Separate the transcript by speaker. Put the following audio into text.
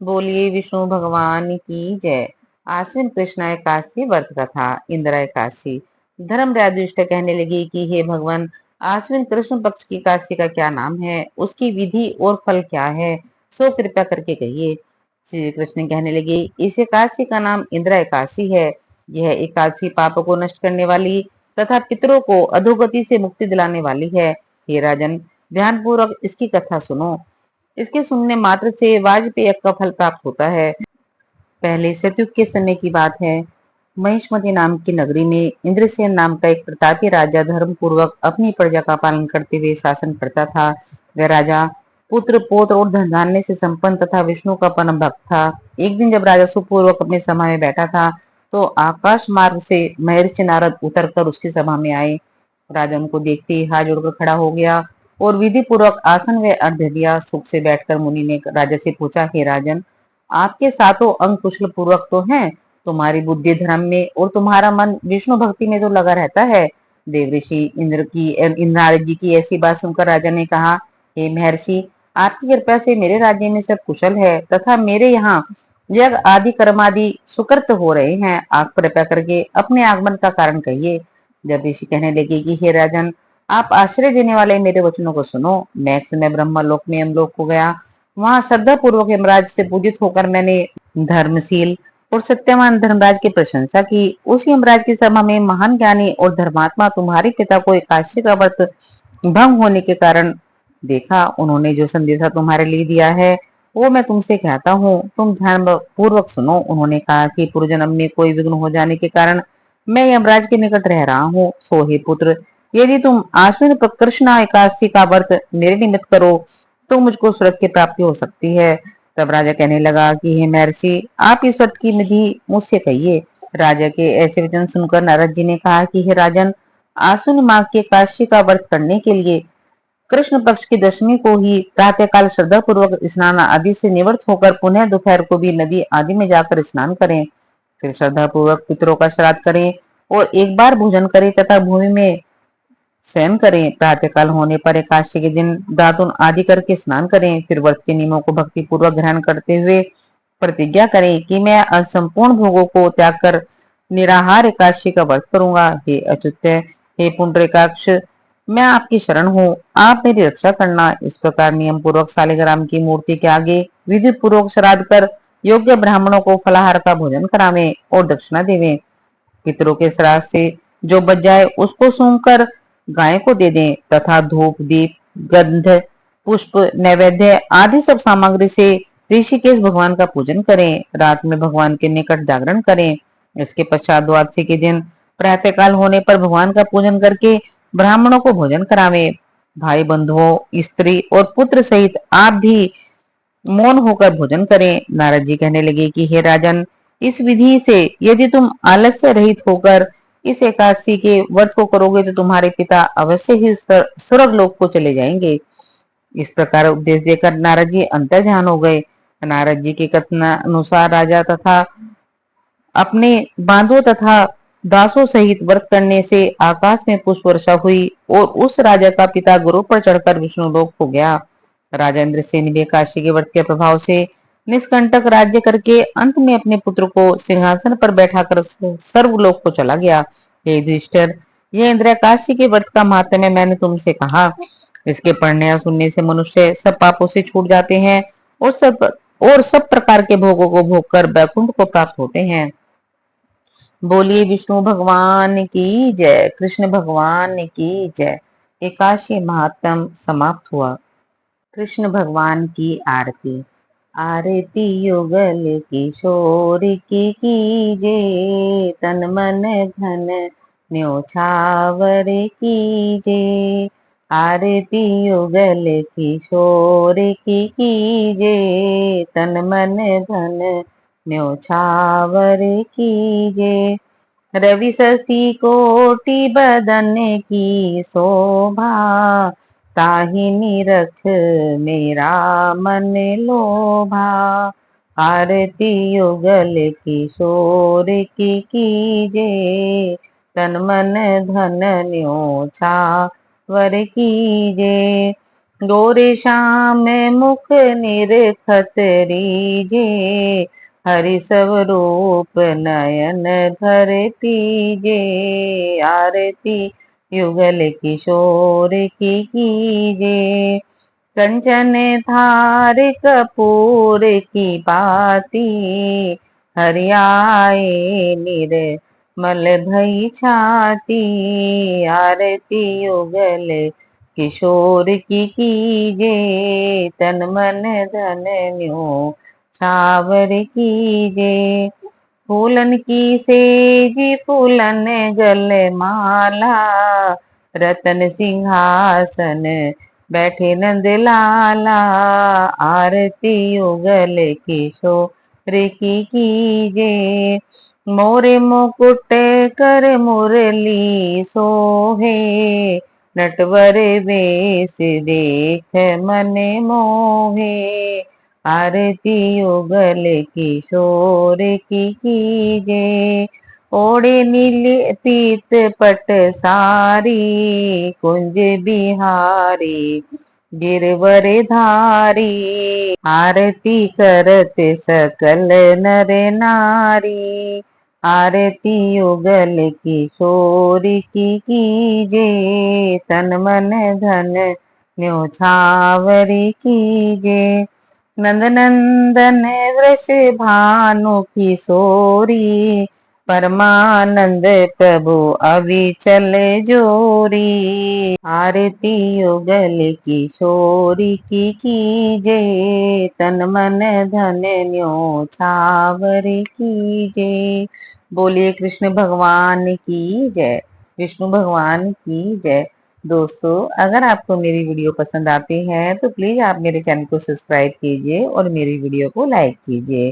Speaker 1: बोलिए विष्णु भगवान की जय। आश्विन कृष्ण एकादशी व्रत कथा। इंदिरा एकादशी। धर्मराज युधिष्ठिर कहने लगे कि हे भगवान, आश्विन कृष्ण पक्ष की एकादशी का क्या नाम है, उसकी विधि और फल क्या है, सो कृपा करके कहिए। श्री कृष्ण कहने लगे, इस एकादशी का नाम इंदिरा एकादशी है। यह एकादशी पापों को नष्ट करने वाली तथा पितरों को अधोगति से मुक्ति दिलाने वाली है। हे राजन, ध्यान पूर्वक इसकी कथा सुनो। इसके सुनने मात्र से वाजपेय यज्ञ का फल प्राप्त होता है। पहले सतयुग के समय की बात है। महिष्मती नाम की नगरी में इंद्रसेन नाम का एक प्रतापी राजा धर्म पूर्वक अपनी प्रजा का पालन करते हुए शासन करता था। वह राजा पुत्र पौत्र और धन धान्य से संपन्न तथा विष्णु का परम भक्त था। एक दिन जब राजा सुखपूर्वक अपने सभा में बैठा था, तो आकाश मार्ग से महर्षि नारद उतरकर उसकी सभा में आए। राजा उनको देखते ही हाथ जोड़कर खड़ा हो गया और विधि पूर्वक आसन व अर्घ्य दिया। सुख से बैठकर मुनि ने राजा से पूछा, हे राजन, आपके सातों अंग कुशल पूर्वक तो हैं, तुम्हारी बुद्धि धर्म में और तुम्हारा मन विष्णु भक्ति में तो लगा रहता है। देवऋषि नारद जी की ऐसी बात सुनकर राजा ने कहा, हे महर्षि, आपकी कृपा से मेरे राज्य में सब कुशल है तथा मेरे यहाँ यज्ञ आदि कर्म आदि सुकृत हो रहे हैं। आप कृपा करके अपने आगमन का कारण कहिए। जब ऋषि कहने लगे कि हे राजन, आप आश्रय देने वाले मेरे वचनों को सुनो। मैं एक समय ब्रह्मलोक में यमलोक को गया। वहां श्रद्धा पूर्वक यमराज से पूजित होकर मैंने धर्मशील और सत्यवान धर्मराज की प्रशंसा की। उस यमराज की सभा में महान ज्ञानी और धर्मात्मा तुम्हारे पिता को एकादशी का व्रत भंग होने के कारण देखा। उन्होंने जो संदेशा तुम्हारे लिए दिया है, वो मैं तुमसे कहता हूँ, तुम ध्यान पूर्वक सुनो। उन्होंने कहा कि पूर्व जन्म में कोई विघ्न हो जाने के कारण मैं यमराज के निकट रह रहा हूँ। सो हे पुत्र, यदि तुम आश्विन कृष्ण एकादशी का व्रत मेरे निमित्त करो, तो मुझको स्वर्ग की प्राप्ति हो सकती है। तब राजा कहने लगा कि हे महर्षि, आप इस व्रत की विधि मुझसे कहिए। राजा के ऐसे वचन सुनकर नारद जी ने कहा कि हे राजन, आश्विन माह की एकादशी का व्रत करने के लिए कृष्ण पक्ष की दशमी को ही प्रातः काल श्रद्धा पूर्वक स्नान आदि से निवृत्त होकर पुनः दोपहर को भी नदी आदि में जाकर स्नान करें। फिर श्रद्धा पूर्वक पितरों का श्राद्ध करें और एक बार भोजन करें तथा भूमि में शयन करें। प्रातः काल होने पर एकादशी के दिन दातुन आदि करके स्नान करें। फिर व्रत के नियमों को भक्ति पूर्वक ग्रहण करते हुए प्रतिज्ञा करें कि मैं असंपूर्ण भोगों को त्याग कर निराहार एकादशी का व्रत करूंगा। हे अच्युत, हे पुंडरीकाक्ष, मैं आपकी शरण हूँ, आप मेरी रक्षा करना। इस प्रकार नियम पूर्वक सालिग्राम की मूर्ति के आगे विधि पूर्वक श्राद्ध कर योग्य ब्राह्मणों को फलाहार का भोजन करावें और दक्षिणा देवें। पितरों के श्राद्ध से जो बच जाए उसको सूंघ कर गाय को दे दें तथा धूप दीप गंध पुष्प नैवेद्य आदि सब सामग्री से ऋषिकेश भगवान का पूजन करें। रात में भगवान के निकट जागरण करें। इसके पश्चात द्वादशी के दिन प्रातः काल होने पर भगवान का पूजन करके ब्राह्मणों को भोजन करावें। भाई बंधुओं स्त्री और पुत्र सहित आप भी मौन होकर भोजन करें। नारद जी कहने लगे कि हे राजन, इस विधि से यदि तुम आलस्य रहित होकर इस एकादशी के व्रत को करोगे, तो तुम्हारे पिता अवश्य ही स्वर्ग लोक को चले जाएंगे। इस प्रकार उपदेश देकर नारद जी अंतर ध्यान हो गए। नारद जी के कथनानुसार राजा तथा अपने बांधों तथा दासों सहित व्रत करने से आकाश में पुष्प वर्षा हुई और उस राजा का पिता गुरु पर चढ़कर विष्णु लोक हो गया। राजा इंद्रसेन भी काशी के व्रत के प्रभाव से निष्कंटक राज्य करके अंत में अपने पुत्र को सिंहासन पर बैठाकर सर्वलोक को चला गया। हे युधिष्ठिर, यह इंदिरा काशी के व्रत का महात्म्य मैंने तुमसे कहा। इसके पढ़ने या सुनने से मनुष्य सब पापों से छूट जाते हैं और सब प्रकार के भोगों को भोग कर वैकुंठ को प्राप्त होते हैं। बोलिए विष्णु भगवान की जय, कृष्ण भगवान की जय। एकादशी महात्म समाप्त हुआ। कृष्ण भगवान की आरती। आरती युगल किशोर की कीजे, तन मन धन न्योछावर कीजे। आरती युगल किशोर की कीजे, तन मन धन न्योछावर कीजे। रवि शशि कोटि बदन की शोभा, ताहि निरख मेरा मन लोभा। आरती युगल किशोर की कीजे, तन मन धन न्योछावर कीजे। गोरे श्याम मुख निरखत रीजे, हरि सब रूप नयन भर तीजे। आरती युगल किशोर की कीजे, कंचन थार कपूर की बाती। हरियाए निर्मल भई छाती। आरती युगल किशोर की कीजे, तन मन धन न्यो छावर कीजे। फूलन की सेजी फूलन गल माला, रतन सिंहासन बैठे नंद लाला। आरती युगल किशोर की कीजे, मोरे मुकुट कर मुरली सोहे। नटवर बेस देख मन मोहे। आरती युगल किशोर की कीजे, ओढ़े नील पीत पट सारी। कुंज बिहारी गिरवर धारी। आरती करत सकल नर नारी। आरती युगल किशोर की कीजे, तन मन धन न्योछावर कीजे। नंदनंदन वृष भानु किशोरी, परमानंद प्रभु अविचल जोरी। आरती युगल किशोरी की कीजे, तन मन धन न्यो छावर कीजे। बोलिए कृष्ण भगवान की जय, विष्णु भगवान की जय। दोस्तों, अगर आपको मेरी वीडियो पसंद आती है तो प्लीज आप मेरे चैनल को सब्सक्राइब कीजिए और मेरी वीडियो को लाइक कीजिए।